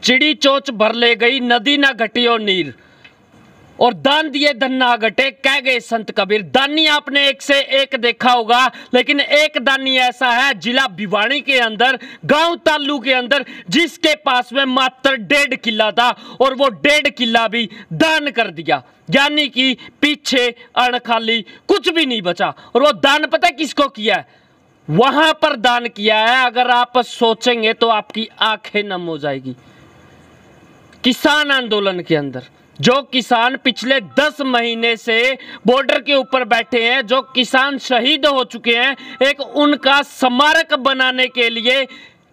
चिड़ी चोच भर ले गई नदी ना घटियो नीर, और दान दिए धन ना घटे कह गए संत कबीर। दानी आपने एक से एक देखा होगा, लेकिन एक दानी ऐसा है जिला भिवानी के अंदर, गांव तालू के अंदर, जिसके पास में मात्र 1.5 किला था और वो 1.5 किला भी दान कर दिया। यानी कि पीछे अणखाली कुछ भी नहीं बचा। और वो दान पता किसको किया है? वहां पर दान किया है। अगर आप सोचेंगे तो आपकी आंखें नम हो जाएगी। किसान आंदोलन के अंदर जो किसान पिछले 10 महीने से बॉर्डर के ऊपर बैठे हैं, जो किसान शहीद हो चुके हैं, एक उनका स्मारक बनाने के लिए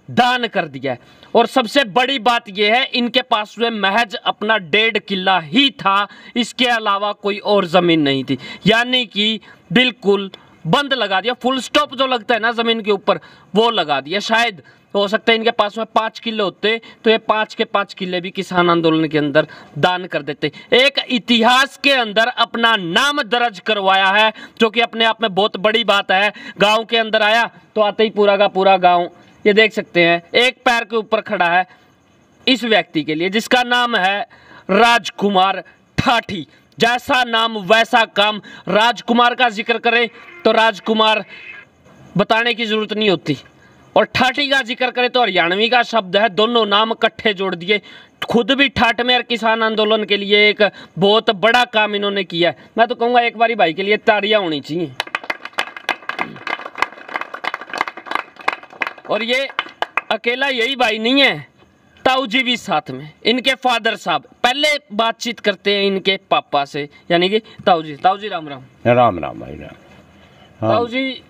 दान कर दिया है। और सबसे बड़ी बात यह है, इनके पास में महज अपना 1.5 किला ही था, इसके अलावा कोई और जमीन नहीं थी। यानी कि बिल्कुल बंद लगा दिया, फुल स्टॉप जो लगता है ना जमीन के ऊपर, वो लगा दिया। शायद हो सकता है इनके पास में 5 किले होते तो ये 5 के 5 किले भी किसान आंदोलन के अंदर दान कर देते। एक इतिहास के अंदर अपना नाम दर्ज करवाया है, जो कि अपने आप में बहुत बड़ी बात है। गांव के अंदर आया तो आते ही पूरा का पूरा गांव, ये देख सकते हैं, एक पैर के ऊपर खड़ा है इस व्यक्ति के लिए, जिसका नाम है राजकुमार ठाठी। जैसा नाम वैसा काम। राजकुमार का जिक्र करें तो राजकुमार बताने की जरूरत नहीं होती, और ठाठी का जिक्र करें तो हरियाणवी का शब्द है। दोनों नाम इकट्ठे जोड़ दिए। खुद भी ठाठ में और किसान आंदोलन के लिए एक बहुत बड़ा काम इन्होंने किया है। मैं तो कहूँगा एक बारी भाई के लिए ताड़ियाँ होनी चाहिए। और ये अकेला यही भाई नहीं है, ताऊ जी भी साथ में, इनके फादर साहब। पहले बातचीत करते हैं इनके पापा से, यानी कि ताऊ जी। ताऊ जी राम राम। राम राम भाई राम। ताऊ जी,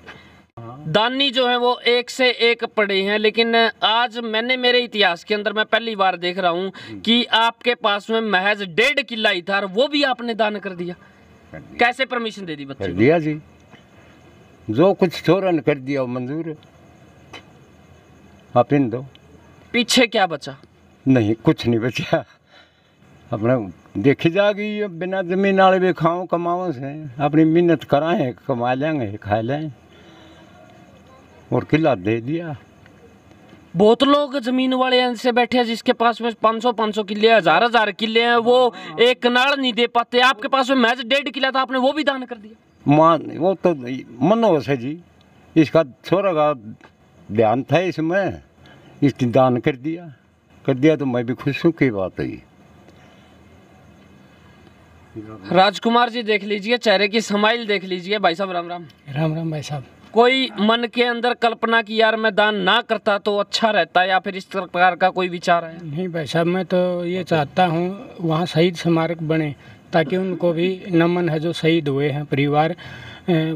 दानी जो है वो एक से एक पड़े हैं, लेकिन आज मैंने मेरे इतिहास के अंदर मैं पहली बार देख रहा हूँ कि आपके पास में महज 1.5 किला ही था और वो भी आपने दान कर दिया। कैसे परमिशन दे दी बच्चे? कर दिया जी, जो कुछ छोरा ने कर दिया वो मंजूर है, आप इन दो। पीछे क्या बचा? नहीं, कुछ नहीं बचा। अपना देखी जाएगी, बिना जमीन वाले भी खाओ कमाओ से, अपनी मेहनत कराएं, कमा लेंगे, खा लें, और किला दे दिया। बहुत लोग जमीन वाले ऐसे बैठे हैं जिसके पास में 500 किले, 1000 किले हैं, वो एक कनाल नहीं दे पाते। आपके पास में महज 1.5 किला था, आपने वो भी दान कर दिया। मान वो तो मनोज है जी, इसका छोरा का ध्यान था इसमें, इसकी दान कर दिया तो मैं भी खुश हूँ की बात है। राजकुमार जी देख लीजिए, चेहरे की स्माइल देख लीजिए। भाई साहब राम राम। राम राम भाई साहब। कोई मन के अंदर कल्पना की यार मैं दान ना करता तो अच्छा रहता, या फिर इस प्रकार का कोई विचार है? नहीं भाई साहब, मैं तो ये चाहता हूँ वहाँ शहीद स्मारक बने, ताकि उनको भी नमन है जो शहीद हुए हैं।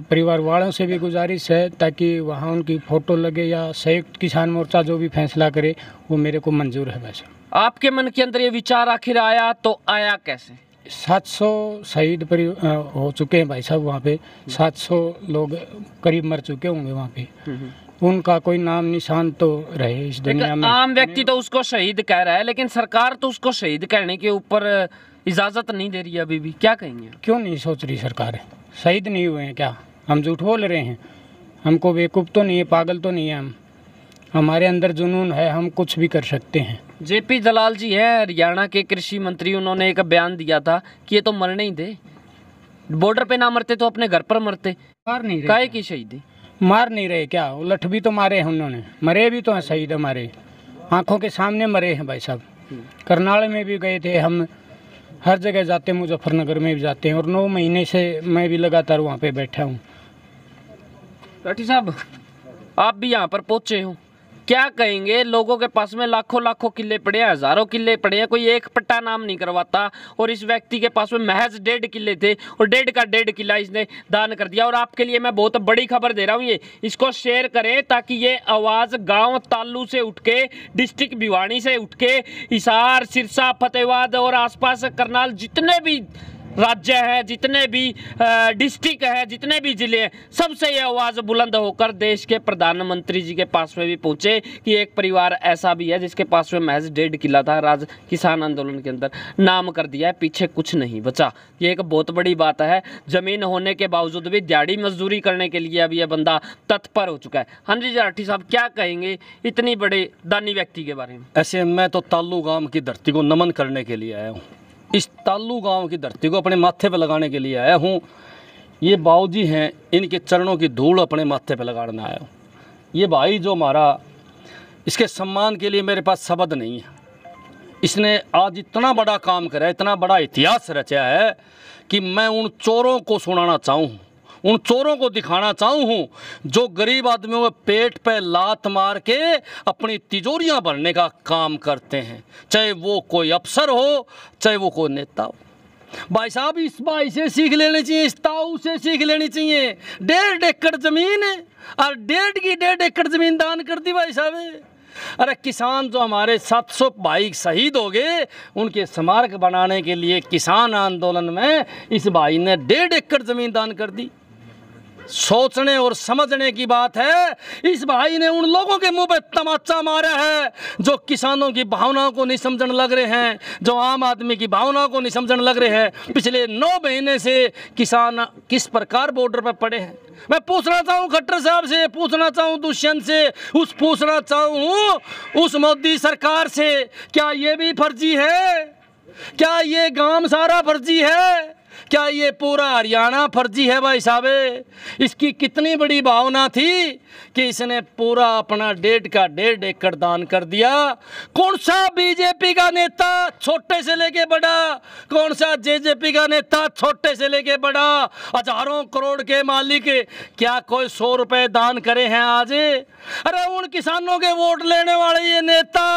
परिवार वालों से भी गुजारिश है ताकि वहाँ उनकी फ़ोटो लगे, या संयुक्त किसान मोर्चा जो भी फैसला करे वो मेरे को मंजूर है भाई साहब। आपके मन के अंदर ये विचार आखिर आया तो आया कैसे? 700 शहीद हो चुके हैं भाई साहब वहाँ पे, 700 लोग करीब मर चुके होंगे वहाँ पे। उनका कोई नाम निशान तो रहे इस दुनिया में। आम व्यक्ति तो उसको शहीद कह रहा है, लेकिन सरकार तो उसको शहीद कहने के ऊपर इजाजत नहीं दे रही है अभी भी। क्या कहेंगे? क्यों नहीं सोच रही सरकार? शहीद नहीं हुए हैं क्या? हम झूठ बोल रहे हैं? हमको बेवकूफ़ तो नहीं है, पागल तो नहीं है हम। हमारे अंदर जुनून है, हम कुछ भी कर सकते हैं। जेपी दलाल जी है हरियाणा के कृषि मंत्री, उन्होंने एक बयान दिया था कि ये तो मरने ही दे, बॉर्डर पे ना मरते तो अपने घर पर मरते। मार नहीं रहे? काहे की शहीदी? मार नहीं रहे क्या? उलट भी तो मारे हैं उन्होंने, मरे भी तो हैं शहीद हमारे आंखों के सामने मरे हैं भाई साहब। करनाल में भी गए थे हम, हर जगह जाते, मुजफ्फरनगर में भी जाते हैं, और 9 महीने से मैं भी लगातार वहाँ पे बैठा हूँ। राठी साहब, आप भी यहाँ पर पहुँचे हो, क्या कहेंगे? लोगों के पास में लाखों किले पड़े हैं, हजारों किले पड़े हैं, कोई एक पट्टा नाम नहीं करवाता, और इस व्यक्ति के पास में महज 1.5 किले थे और 1.5 का 1.5 किला इसने दान कर दिया। और आपके लिए मैं बहुत बड़ी खबर दे रहा हूँ, ये इसको शेयर करें ताकि ये आवाज़ गांव तालू से उठ के, डिस्ट्रिक्ट भिवानी से उठ के, हिसार, सिरसा, फतेहाबाद और आसपास करनाल जितने भी राज्य है, जितने भी डिस्ट्रिक्ट है, जितने भी जिले हैं, सबसे ये आवाज़ बुलंद होकर देश के प्रधानमंत्री जी के पास में भी पहुंचे कि एक परिवार ऐसा भी है जिसके पास में महज 1.5 किला था, राज किसान आंदोलन के अंदर नाम कर दिया है, पीछे कुछ नहीं बचा। ये एक बहुत बड़ी बात है। जमीन होने के बावजूद भी दिहाड़ी मजदूरी करने के लिए अब यह बंदा तत्पर हो चुका है। हाँ जी जाठी साहब, क्या कहेंगे इतनी बड़े दानी व्यक्ति के बारे में? ऐसे मैं तो तालू गांव की धरती को नमन करने के लिए आया हूँ। इस तालू गांव की धरती को अपने माथे पे लगाने के लिए आया हूँ। ये बाऊजी हैं, इनके चरणों की धूल अपने माथे पे लगाने आया हूँ। ये भाई जो हमारा, इसके सम्मान के लिए मेरे पास शब्द नहीं है। इसने आज इतना बड़ा काम करा है, इतना बड़ा इतिहास रचा है कि मैं उन चोरों को सुनाना चाहूँ, उन चोरों को दिखाना चाहूँ जो गरीब आदमियों के पेट पे लात मार के अपनी तिजोरियां भरने का काम करते हैं, चाहे वो कोई अफसर हो, चाहे वो कोई नेता हो। भाई साहब, इस भाई से सीख लेनी चाहिए, इस ताऊ से सीख लेनी चाहिए। 1.5 एकड़ ज़मीन है और 1.5 एकड़ ज़मीन दान कर दी भाई साहब। अरे किसान जो हमारे 700 भाई शहीद हो गए, उनके स्मारक बनाने के लिए किसान आंदोलन में इस भाई ने 1.5 एकड़ ज़मीन दान कर दी। सोचने और समझने की बात है। इस भाई ने उन लोगों के मुंह पे तमाचा मारा है जो किसानों की भावनाओं को नहीं समझने लग रहे हैं, जो आम आदमी की भावनाओं को नहीं समझने लग रहे हैं। पिछले 9 महीने से किसान किस प्रकार बॉर्डर पर पड़े हैं। मैं पूछना चाहूँ खट्टर साहब से, पूछना चाहूँ दुष्यंत से, पूछना चाहूँ उस मोदी सरकार से, क्या ये भी फर्जी है? क्या ये गांव सारा फर्जी है? क्या ये पूरा हरियाणा फर्जी है? भाई साहब, इसकी कितनी बड़ी भावना थी कि इसने पूरा अपना 1.5 एकड़ दान कर दिया। कौन सा बीजेपी का नेता छोटे से लेके बड़ा, कौन सा जेजेपी का नेता छोटे से लेके बड़ा, हजारों करोड़ के मालिक, क्या कोई 100 रुपए दान करे हैं आज? अरे उन किसानों के वोट लेने वाले ये नेता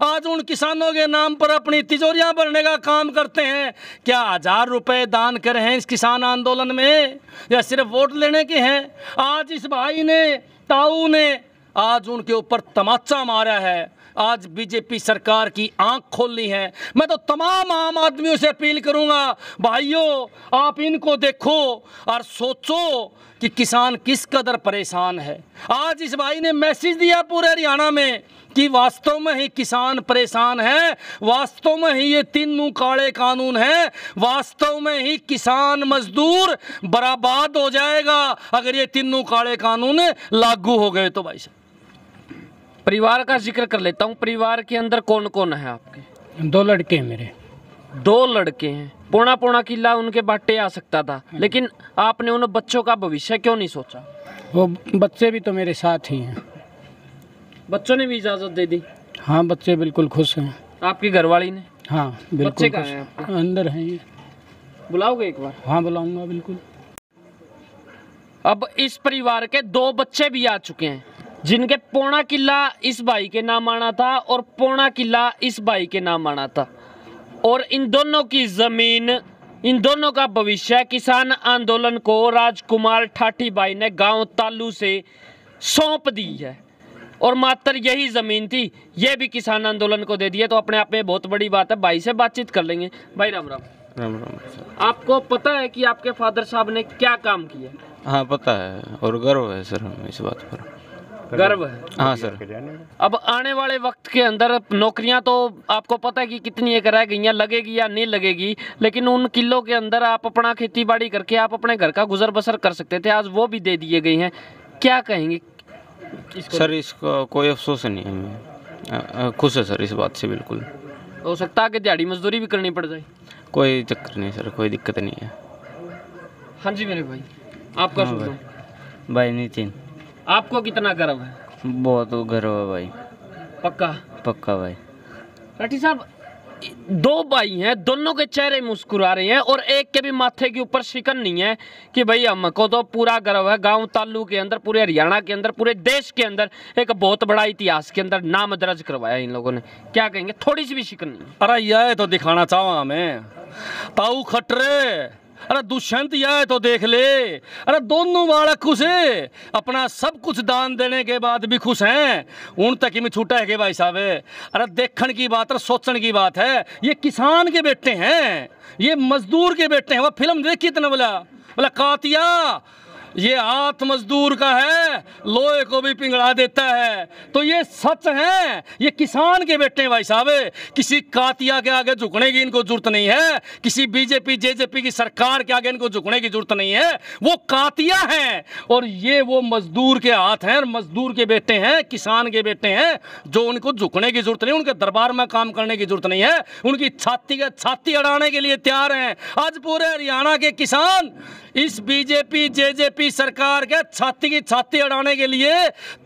आज उन किसानों के नाम पर अपनी तिजोरियां भरने का काम करते हैं। क्या 1000 रुपए दान करे हैं इस किसान आंदोलन में, या सिर्फ वोट लेने के हैं? आज इस भाई ने, ताऊ ने आज उनके ऊपर तमाचा मारा है। आज बीजेपी सरकार की आंख खोली है। मैं तो तमाम आम आदमियों से अपील करूंगा, भाइयों आप इनको देखो और सोचो कि किसान किस कदर परेशान है। आज इस भाई ने मैसेज दिया पूरे हरियाणा में कि वास्तव में ही किसान परेशान है, वास्तव में ही ये 3 मुंह काले कानून है, वास्तव में ही किसान मजदूर बर्बाद हो जाएगा अगर ये 3 मुंह काले कानून लागू हो गए तो। भाई साहब, परिवार का जिक्र कर लेता हूँ। परिवार के अंदर कौन कौन है आपके? 2 लड़के हैं मेरे। 2 लड़के हैं। पौना किला उनके बाटे आ सकता था, लेकिन आपने उन बच्चों का भविष्य क्यों नहीं सोचा? वो बच्चे भी तो मेरे साथ ही हैं। बच्चों ने भी इजाज़त दे दी? हाँ, बच्चे बिल्कुल खुश हैं। आपकी घरवाली ने? हाँ बिल्कुल। बच्चे कहाँ हैं आपके? अंदर हैं ये। बुलाओगे एक बार? हाँ बुलाऊंगा बिल्कुल। अब इस परिवार के 2 बच्चे भी आ चुके हैं जिनके पौना किला इस भाई के नाम आना था और पौना किला इस भाई के नाम आना था, और इन दोनों की जमीन, इन दोनों का भविष्य किसान आंदोलन को राजकुमार ठाठी भाई ने गांव तालू से सौंप दी है, और मात्र यही ज़मीन थी, ये भी किसान आंदोलन को दे दी है। तो अपने आप में बहुत बड़ी बात है। भाई से बातचीत कर लेंगे। भाई राम राम। राम राम सर। आपको पता है कि आपके फादर साहब ने क्या काम किया? हाँ पता है, और गर्व है सर हमें इस बात पर। गर्व है? हाँ सर। अब आने वाले वक्त के अंदर नौकरियां तो आपको पता है कि कितनी एक रह गई हैं, लगेगी या नहीं लगेगी, लेकिन उन किलों के अंदर आप अपना खेती बाड़ी करके आप अपने घर का गुजर बसर कर सकते थे, आज वो भी दे दिए गए हैं। क्या कहेंगे सर? इसका कोई अफसोस नहीं है, हमें खुश है सर इस बात से बिल्कुल। हो सकता है कि दिहाड़ी मजदूरी भी करनी पड़ जाए? कोई चक्कर नहीं सर, कोई दिक्कत नहीं है। हाँ जी मेरे भाई, आपका हाँ शुभ नाम? भाई नितिन। आपको कितना गर्व है? बहुत गर्व है भाई। पक्का? पक्का भाई। राठी साहब, 2 भाई हैं, दोनों के चेहरे मुस्कुरा रहे हैं और एक के भी माथे के ऊपर शिकन नहीं है कि भाई हमको तो पूरा गर्व है। गांव तालू के अंदर, पूरे हरियाणा के अंदर, पूरे देश के अंदर एक बहुत बड़ा इतिहास के अंदर नाम दर्ज करवाया इन लोगों ने। क्या कहेंगे? थोड़ी सी भी शिकन नहीं? अरे यह तो दिखाना चाहूँ हमें, ताऊ खटरे अरे दुष्यंत यह तो देख ले, अरे दोनों बालक खुश है, अपना सब कुछ दान देने के बाद भी खुश हैं। उन तक ही में छूटा है कि भाई साहब, अरे देखने की बात और सोचने की बात है। ये किसान के बेटे हैं, ये मजदूर के बेटे हैं। वो फिल्म देखी इतना बोला कातिया ये हाथ मजदूर का है, लोहे को भी पिघला देता है। तो ये सच है, ये किसान के बेटे हैं भाई साहब। किसी कातिया के आगे झुकने की इनको जरूरत नहीं है, किसी बीजेपी जेजेपी की सरकार के आगे इनको झुकने की जरूरत नहीं है। वो कातिया हैं और ये वो मजदूर के हाथ हैं और मजदूर के बेटे हैं, किसान के बेटे हैं, जो उनको झुकने की जरूरत नहीं, उनके दरबार में काम करने की जरूरत नहीं है, उनकी छाती अड़ाने के लिए तैयार हैं। आज पूरे हरियाणा के किसान इस बीजेपी जेजेपी सरकार के छाती की छाती अड़ाने के लिए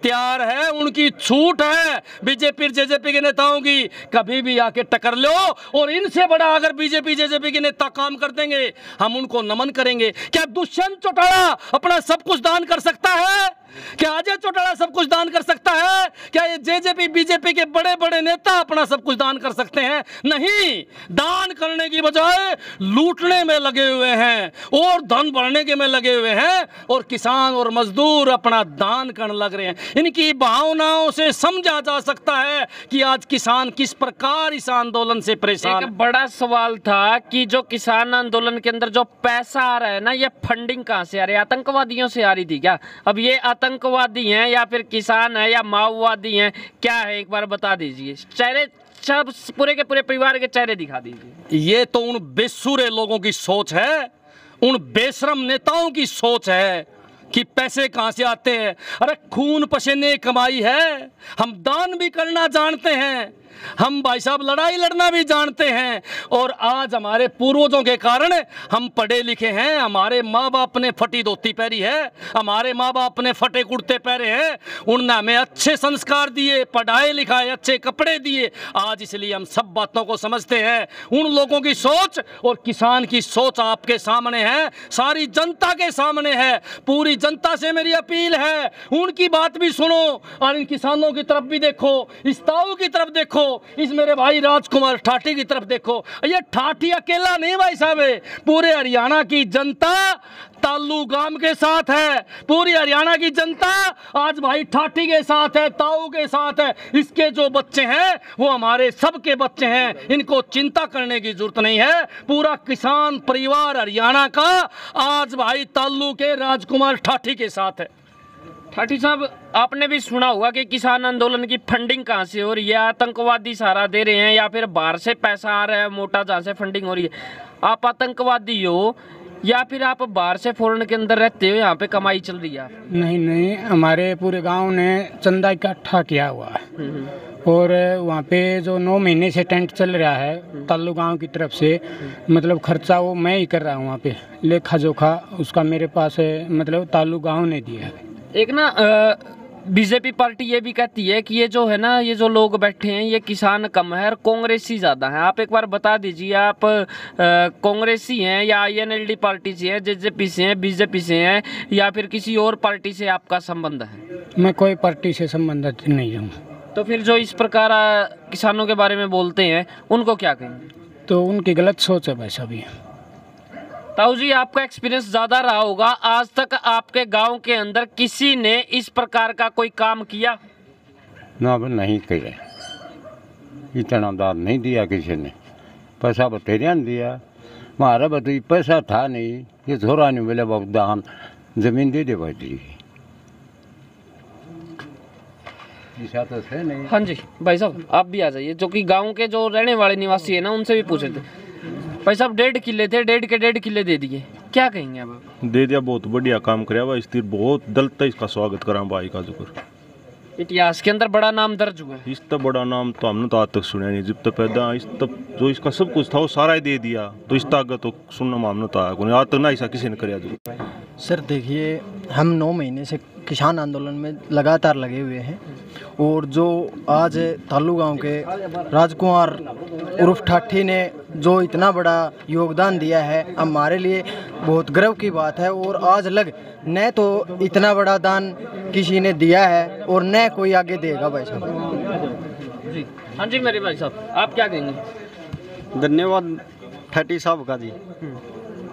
तैयार है। उनकी छूट है बीजेपी जेजेपी के नेताओं की, कभी भी आके टक्कर लो। और इनसे बड़ा अगर बीजेपी जेजेपी के नेता काम कर देंगे, हम उनको नमन करेंगे। क्या दुष्यंत चौटाला अपना सब कुछ दान कर सकता है? क्या अजय चौटाला सब कुछ दान कर सकता है? क्या ये जेजेपी बीजेपी के बड़े बड़े नेता अपना सब कुछ दान कर सकते हैं? नहीं, दान करने की बजाय लूटने में लगे हुए हैं और धन बढ़ने के में लगे हुए हैं, और किसान और मजदूर अपना दान करने लग रहे हैं। इनकी भावनाओं से समझा जा सकता है कि आज किसान किस प्रकार इस आंदोलन से परेशान। एक बड़ा सवाल था कि जो किसान आंदोलन के अंदर जो पैसा आ रहा है ना, ये फंडिंग कहाँ से आ रही है? आतंकवादियों से आ रही थी क्या? अब ये आतंकवादी हैं या फिर किसान है या माओवादी हैं, क्या है एक बार बता दीजिए। चेहरे सब पूरे के पूरे परिवार के चेहरे दिखा दीजिए। ये तो उन बेसुरे लोगों की सोच है, उन बेशरम नेताओं की सोच है कि पैसे कहां से आते हैं। अरे खून पसीने कमाई है, हम दान भी करना जानते हैं, हम भाई साहब लड़ाई लड़ना भी जानते हैं। और आज हमारे पूर्वजों के कारण हम पढ़े लिखे हैं, हमारे माँ बाप ने फटी धोती पहरी है, हमारे माँ बाप ने फटे कुर्ते पहरे हैं, उनने हमें अच्छे संस्कार दिए, पढ़ाए लिखाए, अच्छे कपड़े दिए। आज इसलिए हम सब बातों को समझते हैं। उन लोगों की सोच और किसान की सोच आपके सामने है, सारी जनता के सामने है। पूरी जनता से मेरी अपील है, उनकी बात भी सुनो और इन किसानों की तरफ भी देखो, इस ताऊ की तरफ देखो, इस मेरे भाई राजकुमार ठाठी की तरफ देखो। ये ठाठी अकेला नहीं भाई साहब, पूरे हरियाणा की जनता तालू गांव के साथ है। पूरी हरियाणा की जनता आज भाई ठाठी के साथ है, ताऊ के साथ है। इसके जो बच्चे हैं वो हमारे सबके बच्चे हैं, इनको चिंता करने की जरूरत नहीं है। पूरा किसान परिवार हरियाणा का आज भाई तालू के राजकुमार ठाठी के साथ है। ठाठी साहब, आपने भी सुना होगा कि किसान आंदोलन की फंडिंग कहाँ से हो रही है? आतंकवादी सहारा दे रहे हैं या फिर बाहर से पैसा आ रहा है मोटा, जहाँ से फंडिंग हो रही है? आप आतंकवादी हो या फिर आप बाहर से फॉरेन के अंदर रहते हो, यहाँ पे कमाई चल रही है? नहीं, हमारे पूरे गांव ने चंदा इकट्ठा किया हुआ है और वहाँ पे जो 9 महीने से टेंट चल रहा है ताल्लू गांव की तरफ से, मतलब खर्चा वो मैं ही कर रहा हूँ। वहाँ पे लेखा जोखा उसका मेरे पास है, मतलब ताल्लू गांव ने दिया है। एक ना बीजेपी पार्टी ये भी कहती है कि ये जो है ना, ये जो लोग बैठे हैं ये किसान कम है और कांग्रेसी ज़्यादा है। आप एक बार बता दीजिए, आप कांग्रेसी हैं या INLD पार्टी से हैं, जेजेपी से हैं, बीजेपी से हैं या फिर किसी और पार्टी से आपका संबंध है? मैं कोई पार्टी से संबंधित नहीं हूँ। तो फिर जो इस प्रकार किसानों के बारे में बोलते हैं उनको क्या कहेंगे? तो उनकी गलत सोच है भाई साहब। ताऊ जी, आपका एक्सपीरियंस ज़्यादा रहा होगा, आज तक आपके गांव के अंदर किसी ने इस प्रकार का कोई काम किया? ना नहीं किया, इतना दान नहीं दिया किसी ने। पैसा बतेरिया ने दिया, हमारा बतई पैसा था नहीं, ये थोड़ा नहीं बोले बहुत दान जमीन दे दे भाई, ऐसा तो है नहीं। हाँ जी भाई साहब, आप भी आ जाइए, जो कि गांव के जो रहने वाले निवासी है ना, उनसे भी पूछे थे। भाई साहब, 1.5 किले थे, 1.5 किले दे दिए, क्या कहेंगे अब? दे दिया, बहुत बढ़िया काम कराया भाई, स्थिर बहुत दलता इसका स्वागत करा भाई का। जो इतिहास के अंदर बड़ा नाम दर्ज हुआ है। इस तक बड़ा नाम तो हमने तो आज तक सुना नहीं, जब तक पैदा इस तक जो इसका सब कुछ था वो सारा ही दे दिया, तो इस तक तो सुनना हमने तो आया आज तक ना ऐसा किसी ने कराया। जो सर देखिए, हम 9 महीने से किसान आंदोलन में लगातार लगे हुए हैं और जो आज तालू गांव के राजकुमार उर्फ ठाठी ने जो इतना बड़ा योगदान दिया है, हमारे लिए बहुत गर्व की बात है। और आज लग न तो इतना बड़ा दान किसी ने दिया है और न कोई आगे देगा भाई साहब जी। हाँ जी मेरे भाई साहब, आप क्या कहेंगे? धन्यवाद ठाठी साहब का जी।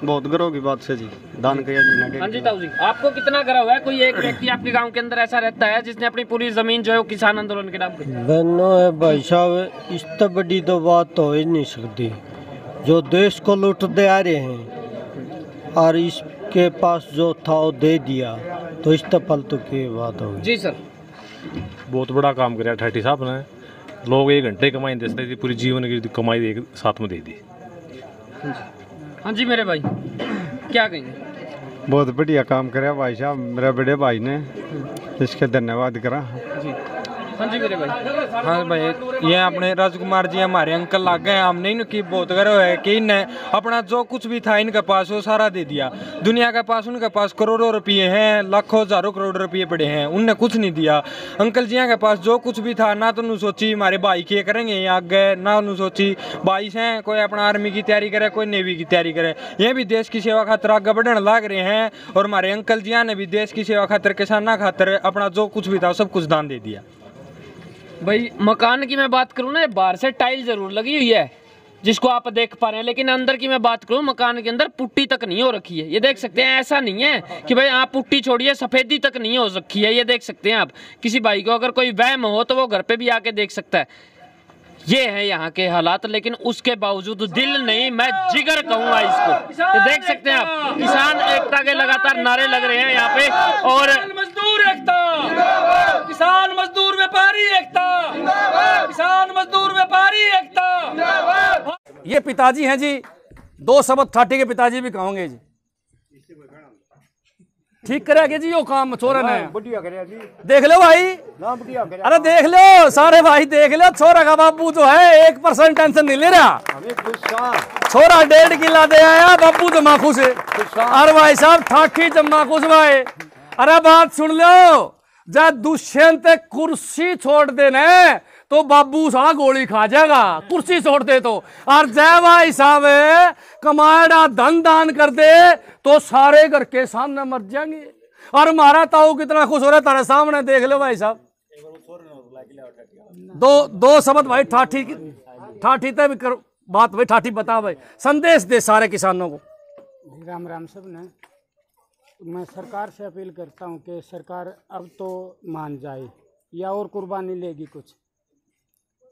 बहुत गर्व की बात से जी, दान किया जी। हाँ जी ताऊ जी, आपको कितना गर्व है? कोई एक व्यक्ति आपके गांव के अंदर ऐसा रहता है जिसने अपनी पूरी जमीन जो है वो किसान आंदोलन के नाम पे? बहनों है भाई साहब, इस तो बड़ी तो बात तो हो ही नहीं सकती। जो देश को लूटते आ रहे हैं और इसके पास जो था वो दे दिया, तो इस तो फालतू की बात होगी। जी सर, बहुत बड़ा काम कराया ठाठी साहब ने। लोग 1 घंटे कमाई दे सकते थे, पूरी जीवन की कमाई एक साथ में दे दी। हाँ जी मेरे भाई, क्या कहेंगे? बहुत बढ़िया काम कराया भाई साहब, मेरे बड़े भाई ने, इसके धन्यवाद करा जी। हाँ जी मेरे भाई। हाँ भाई, ये अपने राजकुमार जी हमारे अंकल लाग गए, हमने इनकी बहुत गर्व है कि इनने अपना जो कुछ भी था इनके पास वो सारा दे दिया। दुनिया के पास उनके पास करोड़ों रुपये हैं, लाखों हजारों करोड़ रुपये पड़े हैं, उनने कुछ नहीं दिया। अंकल जी के पास जो कुछ भी था ना तो उन्होंने सोची हमारे भाई के करेंगे ये आगे, ना उन्होंने सोची भाई हैं कोई अपना आर्मी की तैयारी करे, कोई नेवी की तैयारी करे। ये भी देश की सेवा खातर आगे बढ़ने लाग रहे हैं और हमारे अंकल जी ने भी देश की सेवा खातर, किसाना खातर अपना जो कुछ भी था सब कुछ दान दे दिया। भाई मकान की मैं बात करूँ ना, बाहर से टाइल जरूर लगी हुई है जिसको आप देख पा रहे हैं, लेकिन अंदर की मैं बात करूँ, मकान के अंदर पुट्टी तक नहीं हो रखी है। ये देख सकते हैं, ऐसा नहीं है कि भाई आप पुट्टी छोड़िए, सफेदी तक नहीं हो रखी है। ये देख सकते हैं आप। किसी भाई को अगर कोई वहम हो तो वो घर पे भी आके देख सकता है। ये है यहाँ के हालात, लेकिन उसके बावजूद दिल नहीं, मैं जिगर कहूँगा इसको। ये देख सकते हैं आप, किसान एकता के लगातार नारे लग रहे हैं यहाँ पे। और मजदूर एकता, किसान मजदूर व्यापारी एकता, किसान मजदूर व्यापारी एकता। ये पिताजी हैं जी, 2 शब्द ठाठी के पिताजी भी कहोगे जी। ठीक करेगा जी यो काम छोरा ने, देख लो भाई, अरे देख लो सारे भाई, देख लो छोरा का बापू जो है 1% टेंशन नहीं ले रहा। छोरा 1.5 किला दे आया, बापू जमा खुश है। अरे भाई साहब ठाठी जमा खुश भाई। अरे बात सुन लो, जब दुष्यंत कुर्सी छोड़ देने तो बाबू सा गोली खा जाएगा, कुर्सी छोड़ दे तो। और जय भाई साहब कमाड़ा धन दान कर दे तो सारे घर के सामने मर जाएंगे। और हमारा ताऊ कितना खुश हो रहा है तारे सामने, देख लो भाई साहब। दो शब्द भाई ठाठी तक भी कर बात भाई, ठाठी बता भाई, संदेश दे सारे किसानों को। राम राम सब ने। मैं सरकार से अपील करता हूं कि सरकार अब तो मान जाए या और कुर्बानी लेगी, कुछ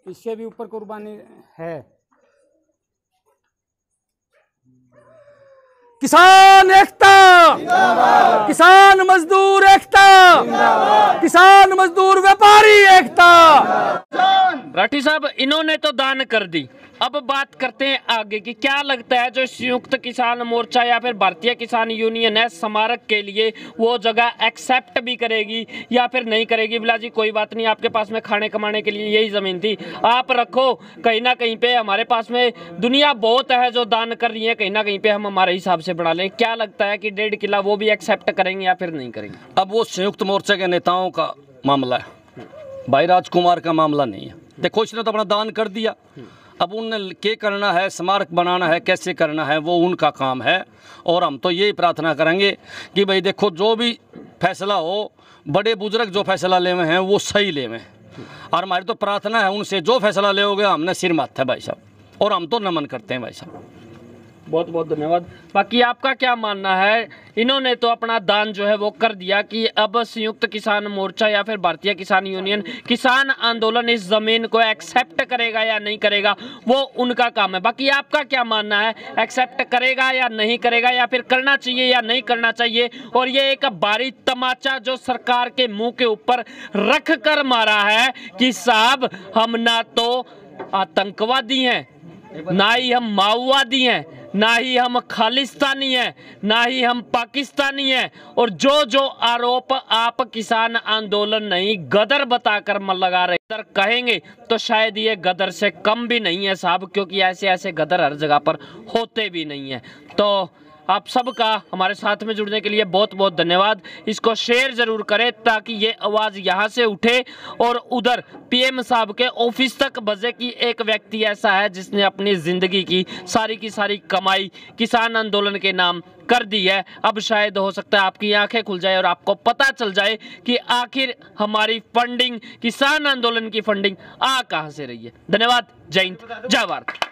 इससे भी ऊपर कुर्बानी है। किसान एकता, किसान मजदूर एकता, किसान मजदूर व्यापारी एकता। राठी साहब, इन्होंने तो दान कर दी, अब बात करते हैं आगे की। क्या लगता है जो संयुक्त किसान मोर्चा या फिर भारतीय किसान यूनियन है, स्मारक के लिए वो जगह एक्सेप्ट भी करेगी या फिर नहीं करेगी? बिला जी कोई बात नहीं, आपके पास में खाने कमाने के लिए यही ज़मीन थी, आप रखो। कहीं ना कहीं पे हमारे पास में दुनिया बहुत है जो दान कर रही है, कहीं ना कहीं पे हम हमारे हिसाब से बढ़ा लें। क्या लगता है कि 1.5 किला वो भी एक्सेप्ट करेंगे या फिर नहीं करेंगे? अब वो संयुक्त मोर्चा के नेताओं का मामला है, भाई राजकुमार का मामला नहीं है। देखो इसने तो अपना दान कर दिया, अब उन्हें क्या करना है, स्मारक बनाना है, कैसे करना है, वो उनका काम है। और हम तो यही प्रार्थना करेंगे कि भाई देखो जो भी फैसला हो, बड़े बुजुर्ग जो फैसला ले हुए हैं वो सही ले हुए। और हमारी तो प्रार्थना है उनसे, जो फैसला ले होगे हमने सिर माथा है भाई साहब, और हम तो नमन करते हैं भाई साहब। बहुत बहुत धन्यवाद। बाकी आपका क्या मानना है? इन्होंने तो अपना दान जो है वो कर दिया कि अब संयुक्त किसान मोर्चा या फिर भारतीय किसान यूनियन किसान आंदोलन इस जमीन को एक्सेप्ट करेगा या नहीं करेगा वो उनका काम है। बाकी आपका क्या मानना है, एक्सेप्ट करेगा या नहीं करेगा, या फिर करना चाहिए या नहीं करना चाहिए? और ये एक भारी तमाचा जो सरकार के मुंह के ऊपर रख कर मारा है कि साहब हम ना तो आतंकवादी हैं, ना ही हम माओवादी हैं, ना ही हम खालिस्तानी हैं, ना ही हम पाकिस्तानी हैं। और जो जो आरोप आप किसान आंदोलन नहीं गदर बताकर लगा रहे गदर कहेंगे तो शायद ये गदर से कम भी नहीं है साहब, क्योंकि ऐसे ऐसे गदर हर जगह पर होते भी नहीं है। तो आप सबका हमारे साथ में जुड़ने के लिए बहुत बहुत धन्यवाद। इसको शेयर ज़रूर करें ताकि ये आवाज़ यहाँ से उठे और उधर पीएम साहब के ऑफिस तक बजे कि एक व्यक्ति ऐसा है जिसने अपनी ज़िंदगी की सारी कमाई किसान आंदोलन के नाम कर दी है। अब शायद हो सकता है आपकी आंखें खुल जाए और आपको पता चल जाए कि आखिर हमारी फंडिंग, किसान आंदोलन की फंडिंग आ कहाँ से रही है। धन्यवाद। जय हिंद, जय भारत।